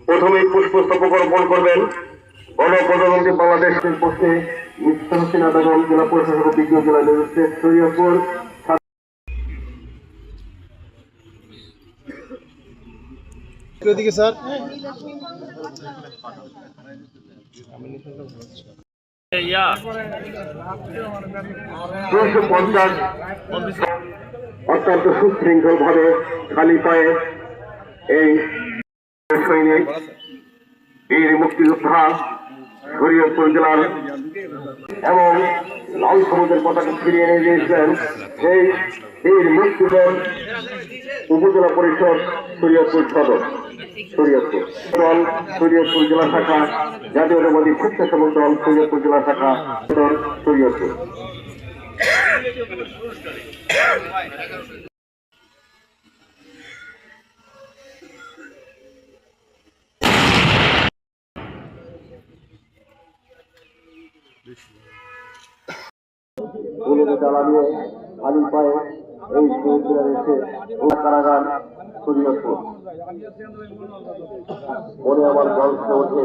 প্রথমেই পুষ্পস্তবক অর্পণ করবেন গণপ্রজাতন্ত্রী বাংলাদেশের পক্ষে মিস্টার হোসেনা বেগম, জেলা প্রশাসক ও বিজ্ঞ জেলা ম্যাজিস্ট্রেট শরীয়তপুর। এদিকে স্যার, অত্যন্ত সুশৃঙ্খল ভাবে খালি পায়ে এই সৈনিক বীর মুক্তিযোদ্ধা শরীয়তপুর জেলার এবং লাল সবুজের পতাকা ফিরিয়ে নিয়ে দিয়েছিলেন সেই বীর মুক্তিযোদ্ধা উপজেলা পরিষদ শরীয়তপুর সদর শরীয়তপুর দল শরীয়তপুর জেলা শাখা জাতীয়তাবাদী স্বেচ্ছাসেবক দল শরীয়তপুর জেলা শাখা শরীয়তপুর। জ্বালানিয়ে খালি পায়ে এই শহীদরা এসে কারাগার শরীয়তপুর। মনে আমার গল্প ওঠে